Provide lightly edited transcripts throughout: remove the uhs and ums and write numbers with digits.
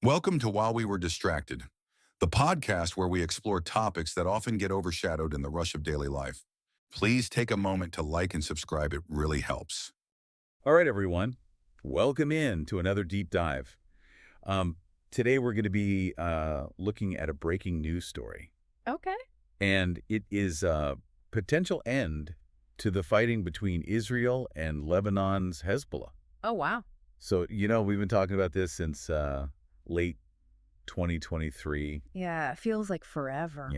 Welcome to While We Were Distracted, the podcast where we explore topics that often get overshadowed in the rush of daily life. Please take a moment to like and subscribe. It really helps. All right, everyone. Welcome in to another deep dive. Today we're going to be looking at a breaking news story. Okay. And it is a potential end to the fighting between Israel and Lebanon's Hezbollah. Oh, wow. So, we've been talking about this since late 2023. Yeah, it feels like forever.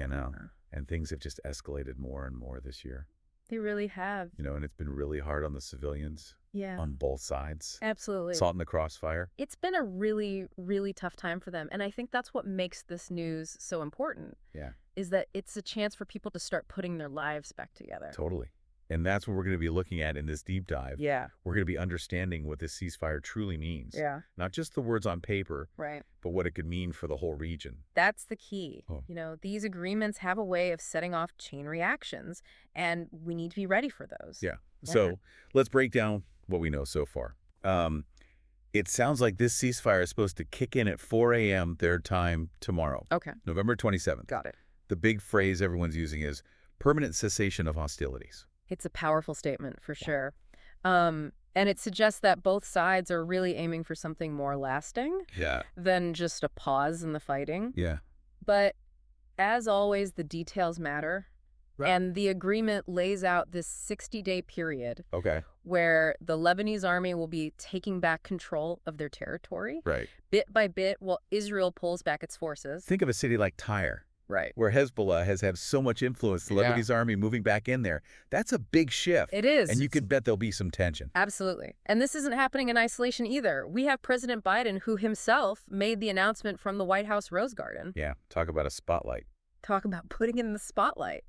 And things have just escalated more and more this year. They really have. And it's been really hard on the civilians. Yeah. On both sides. Absolutely. Salt in the crossfire. It's been a really, really tough time for them. And I think that's what makes this news so important. Yeah. Is that it's a chance for people to start putting their lives back together. Totally. And that's what we're going to be looking at in this deep dive. Yeah. We're going to be understanding what this ceasefire truly means. Yeah. Not just the words on paper, right, but what it could mean for the whole region. That's the key. Oh. These agreements have a way of setting off chain reactions, and we need to be ready for those. Yeah. So let's break down what we know so far. It sounds like this ceasefire is supposed to kick in at 4 a.m. their time tomorrow. Okay. November 27th. Got it. The big phrase everyone's using is permanent cessation of hostilities. It's a powerful statement for sure. And it suggests that both sides are really aiming for something more lasting than just a pause in the fighting. Yeah. But as always, the details matter. Right. And the agreement lays out this 60-day period where the Lebanese Army will be taking back control of their territory. Right. Bit by bit, while Israel pulls back its forces. Think of a city like Tyre. Right. Where Hezbollah has had so much influence, the Lebanese Army moving back in there. That's a big shift. It is. And you could bet there'll be some tension. Absolutely. And this isn't happening in isolation either. We have President Biden, who himself made the announcement from the White House Rose Garden. Yeah, talk about a spotlight. Talk about putting in the spotlight.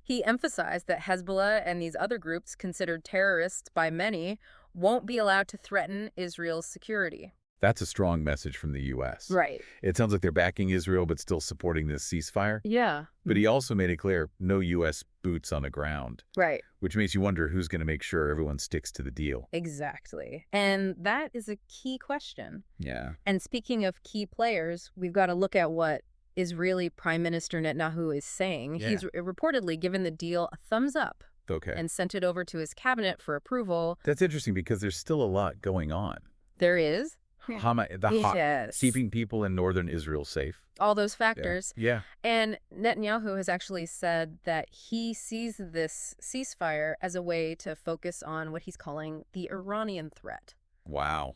He emphasized that Hezbollah and these other groups, considered terrorists by many, won't be allowed to threaten Israel's security. That's a strong message from the U.S. Right. It sounds like they're backing Israel but still supporting this ceasefire. Yeah. But he also made it clear, no U.S. boots on the ground. Right. Which makes you wonder who's going to make sure everyone sticks to the deal. Exactly. And that is a key question. Yeah. And speaking of key players, we've got to look at what Israeli Prime Minister Netanyahu is saying. Yeah. He's reportedly given the deal a thumbs up. Okay. And sent it over to his cabinet for approval. That's interesting because there's still a lot going on. There is. Yes. Keeping people in northern Israel safe. All those factors. Yeah. And Netanyahu has actually said that he sees this ceasefire as a way to focus on what he's calling the Iranian threat. Wow.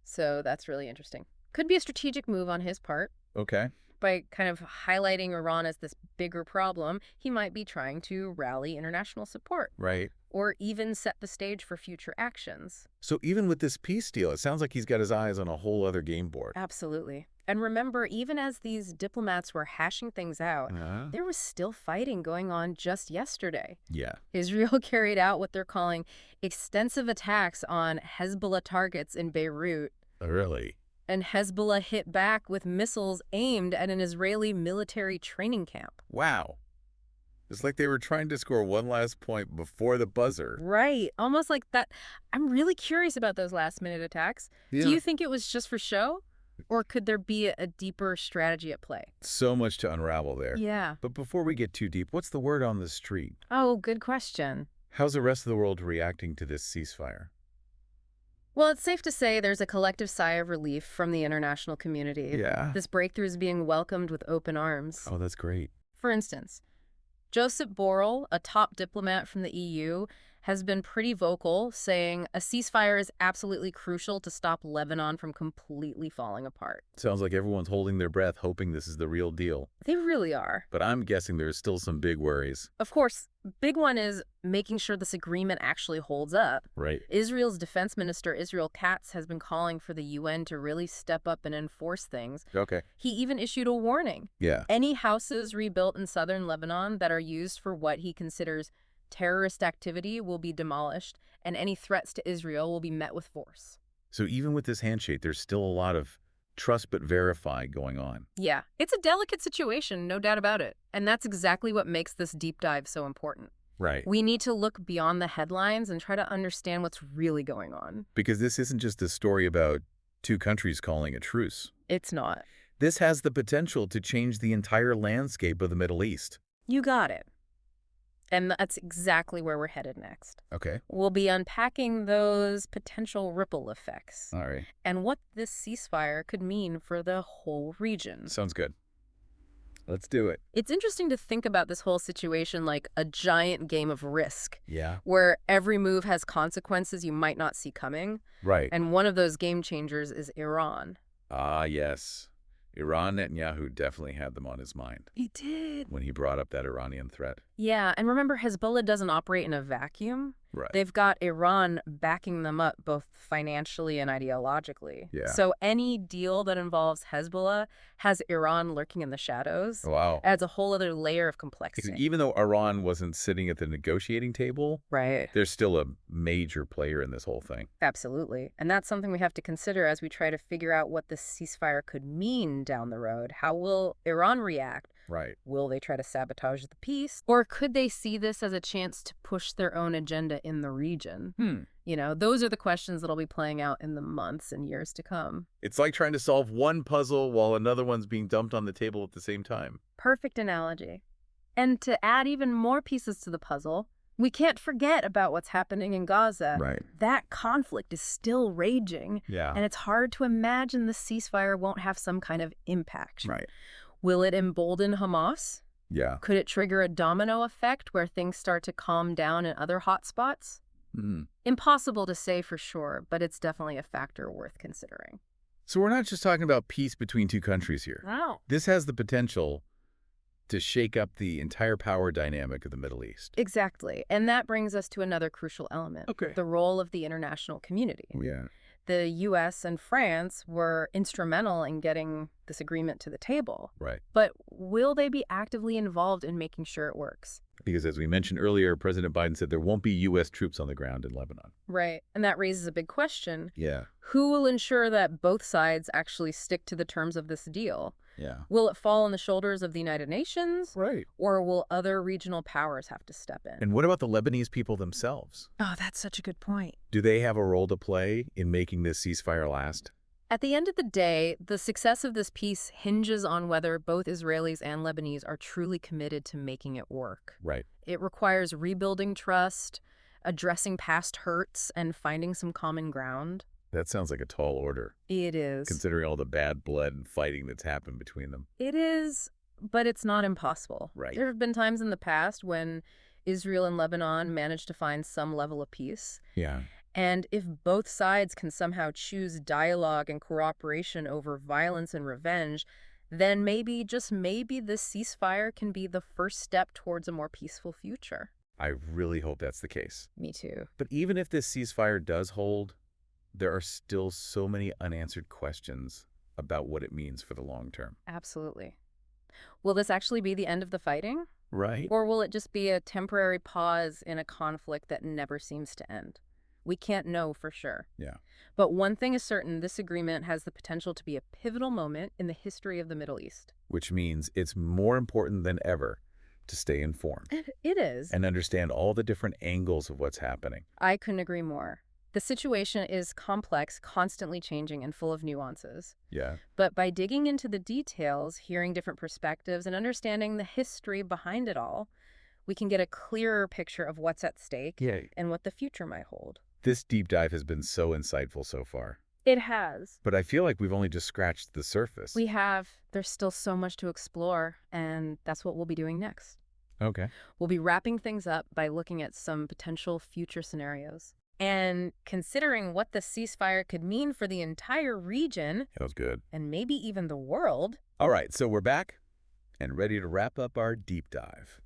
So that's really interesting. Could be a strategic move on his part. Okay. By kind of highlighting Iran as this bigger problem, he might be trying to rally international support. Right. Or even set the stage for future actions. So even with this peace deal, it sounds like he's got his eyes on a whole other game board. Absolutely. And remember, even as these diplomats were hashing things out, there was still fighting going on just yesterday. Yeah. Israel carried out what they're calling extensive attacks on Hezbollah targets in Beirut. Oh, really? And Hezbollah hit back with missiles aimed at an Israeli military training camp. Wow. It's like they were trying to score one last point before the buzzer. Right. Almost like that. I'm really curious about those last-minute attacks. Yeah. Do you think it was just for show? Or could there be a deeper strategy at play? So much to unravel there. Yeah. But before we get too deep, what's the word on the street? Oh, good question. How's the rest of the world reacting to this ceasefire? Well, it's safe to say there's a collective sigh of relief from the international community. Yeah. This breakthrough is being welcomed with open arms. Oh, that's great. For instance, Josep Borrell, a top diplomat from the EU, has been pretty vocal, saying a ceasefire is absolutely crucial to stop Lebanon from completely falling apart. Sounds like everyone's holding their breath, hoping this is the real deal. They really are. But I'm guessing there's still some big worries. Of course, big one is making sure this agreement actually holds up. Right. Israel's defense minister, Israel Katz, has been calling for the UN to really step up and enforce things. Okay. He even issued a warning. Yeah. Any houses rebuilt in southern Lebanon that are used for what he considers terrorist activity will be demolished, and any threats to Israel will be met with force. So even with this handshake, there's still a lot of trust but verify going on. Yeah, it's a delicate situation, no doubt about it. And that's exactly what makes this deep dive so important. Right. We need to look beyond the headlines and try to understand what's really going on. Because this isn't just a story about two countries calling a truce. It's not. This has the potential to change the entire landscape of the Middle East. You got it. And that's exactly where we're headed next. Okay. We'll be unpacking those potential ripple effects All right. and what this ceasefire could mean for the whole region. Sounds good. Let's do it. It's interesting to think about this whole situation like a giant game of Risk, Yeah. where every move has consequences you might not see coming. Right. And one of those game changers is Iran. Ah, yes. Iran, Netanyahu definitely had them on his mind He did. when he brought up that Iranian threat. Yeah, and remember, Hezbollah doesn't operate in a vacuum. Right. They've got Iran backing them up both financially and ideologically. Yeah. So any deal that involves Hezbollah has Iran lurking in the shadows. Wow. Adds a whole other layer of 'Cause complexity. even though Iran wasn't sitting at the negotiating table, Right. there's still a major player in this whole thing. Absolutely. And that's something we have to consider as we try to figure out what this ceasefire could mean down the road. How will Iran react? Right. Will they try to sabotage the peace? Or could they see this as a chance to push their own agenda in the region? You know, those are the questions that'll be playing out in the months and years to come. It's like trying to solve one puzzle while another one's being dumped on the table at the same time. Perfect analogy. And to add even more pieces to the puzzle, we can't forget about what's happening in Gaza. Right. That conflict is still raging, Yeah. and it's hard to imagine the ceasefire won't have some kind of impact. Right. Will it embolden Hamas? Yeah. Could it trigger a domino effect where things start to calm down in other hotspots? Impossible to say for sure, but it's definitely a factor worth considering. So we're not just talking about peace between two countries here. Wow. This has the potential to shake up the entire power dynamic of the Middle East. Exactly. And that brings us to another crucial element. Okay. The role of the international community. Yeah. The U.S. and France were instrumental in getting this agreement to the table. Right. But will they be actively involved in making sure it works? Because as we mentioned earlier, President Biden said there won't be U.S. troops on the ground in Lebanon. Right. And that raises a big question. Yeah. Who will ensure that both sides actually stick to the terms of this deal? Yeah. Will it fall on the shoulders of the United Nations? Right. Or will other regional powers have to step in? And what about the Lebanese people themselves? Oh, that's such a good point. Do they have a role to play in making this ceasefire last? At the end of the day, the success of this peace hinges on whether both Israelis and Lebanese are truly committed to making it work. Right. It requires rebuilding trust, addressing past hurts, and finding some common ground. That sounds like a tall order, It is. considering all the bad blood and fighting that's happened between them. It is, but it's not impossible. Right. There have been times in the past when Israel and Lebanon managed to find some level of peace. Yeah. And if both sides can somehow choose dialogue and cooperation over violence and revenge, then maybe, just maybe, this ceasefire can be the first step towards a more peaceful future. I really hope that's the case. Me too. But even if this ceasefire does hold, there are still so many unanswered questions about what it means for the long term. Absolutely. Will this actually be the end of the fighting? Right. Or will it just be a temporary pause in a conflict that never seems to end? We can't know for sure. Yeah. But one thing is certain, this agreement has the potential to be a pivotal moment in the history of the Middle East. Which means it's more important than ever to stay informed It is. and understand all the different angles of what's happening. I couldn't agree more. The situation is complex, constantly changing, and full of nuances. Yeah. But by digging into the details, hearing different perspectives, and understanding the history behind it all, we can get a clearer picture of what's at stake and what the future might hold. This deep dive has been so insightful so far. It has. But I feel like we've only just scratched the surface. We have. There's still so much to explore, and that's what we'll be doing next. Okay. We'll be wrapping things up by looking at some potential future scenarios and considering what the ceasefire could mean for the entire region That was good. and maybe even the world. All right, so we're back and ready to wrap up our deep dive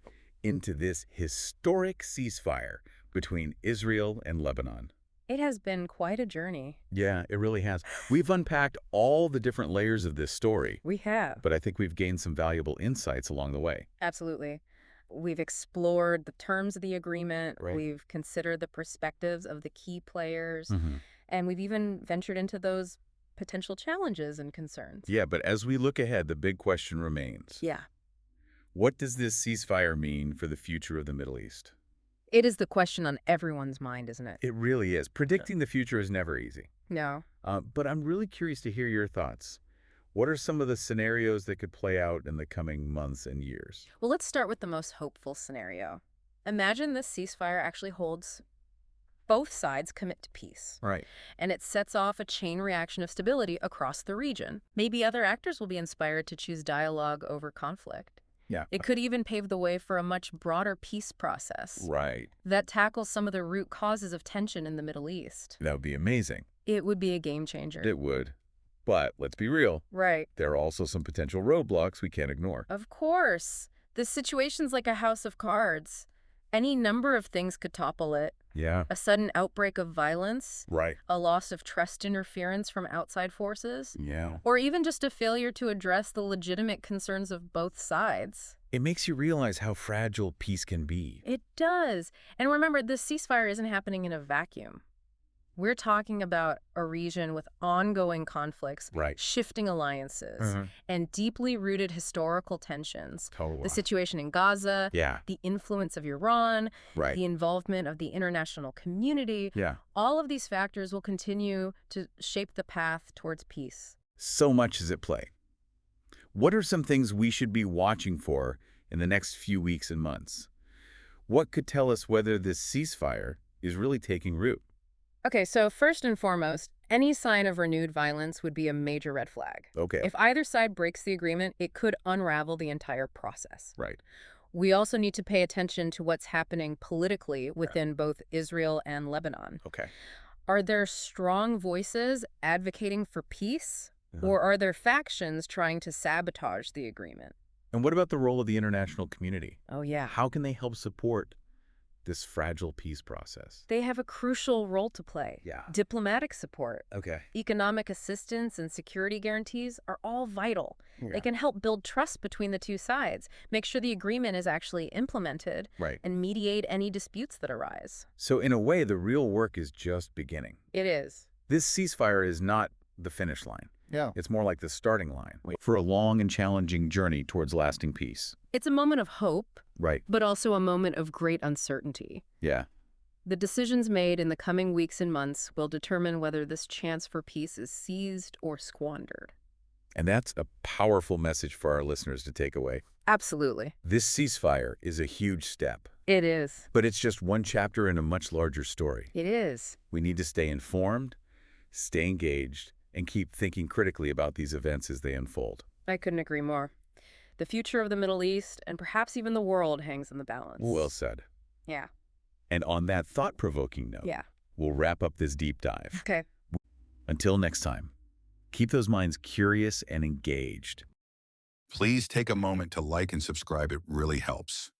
into this historic ceasefire between Israel and Lebanon. It has been quite a journey. Yeah, it really has. We've unpacked all the different layers of this story, We have. but I think we've gained some valuable insights along the way. Absolutely. We've explored the terms of the agreement. Right. We've considered the perspectives of the key players. Mm-hmm. And we've even ventured into those potential challenges and concerns. Yeah, but as we look ahead, the big question remains. Yeah. What does this ceasefire mean for the future of the Middle East? It is the question on everyone's mind, isn't it? It really is. Predicting the future is never easy. No. But I'm really curious to hear your thoughts. What are some of the scenarios that could play out in the coming months and years? Well, let's start with the most hopeful scenario. Imagine this ceasefire actually holds, both sides commit to peace, Right. and it sets off a chain reaction of stability across the region. Maybe other actors will be inspired to choose dialogue over conflict. Yeah. It could even pave the way for a much broader peace process Right. that tackles some of the root causes of tension in the Middle East. That would be amazing. It would be a game changer. It would. But let's be real. Right. There are also some potential roadblocks we can't ignore. Of course. This situation's like a house of cards. Any number of things could topple it. Yeah. A sudden outbreak of violence, Right. a loss of trust interference from outside forces, Yeah. or even just a failure to address the legitimate concerns of both sides. It makes you realize how fragile peace can be. It does. And remember, this ceasefire isn't happening in a vacuum. We're talking about a region with ongoing conflicts, Right. shifting alliances, Mhm. and deeply rooted historical tensions. Totally. The situation in Gaza, Yeah. the influence of Iran, Right. the involvement of the international community, Yeah. all of these factors will continue to shape the path towards peace. So much is at play. What are some things we should be watching for in the next few weeks and months? What could tell us whether this ceasefire is really taking root? Okay, so first and foremost, any sign of renewed violence would be a major red flag. Okay. If either side breaks the agreement, it could unravel the entire process. Right. We also need to pay attention to what's happening politically within both Israel and Lebanon. Okay. Are there strong voices advocating for peace, Uh-huh. or are there factions trying to sabotage the agreement? And what about the role of the international community? Oh, yeah. How can they help support this fragile peace process? They have a crucial role to play. Yeah. Diplomatic support, Okay. economic assistance, and security guarantees are all vital. Yeah. They can help build trust between the two sides, make sure the agreement is actually implemented, Right. and mediate any disputes that arise. So in a way, the real work is just beginning. It is. This ceasefire is not the finish line. Yeah. It's more like the starting line for a long and challenging journey towards lasting peace. It's a moment of hope, Right. but also a moment of great uncertainty. Yeah. The decisions made in the coming weeks and months will determine whether this chance for peace is seized or squandered. And that's a powerful message for our listeners to take away. Absolutely. This ceasefire is a huge step, It is. but it's just one chapter in a much larger story. It is. We need to stay informed, stay engaged, and keep thinking critically about these events as they unfold. I couldn't agree more. The future of the Middle East, and perhaps even the world, hangs in the balance. Well said. Yeah. And on that thought-provoking note, Yeah. we'll wrap up this deep dive. Okay. Until next time, keep those minds curious and engaged. Please take a moment to like and subscribe. It really helps.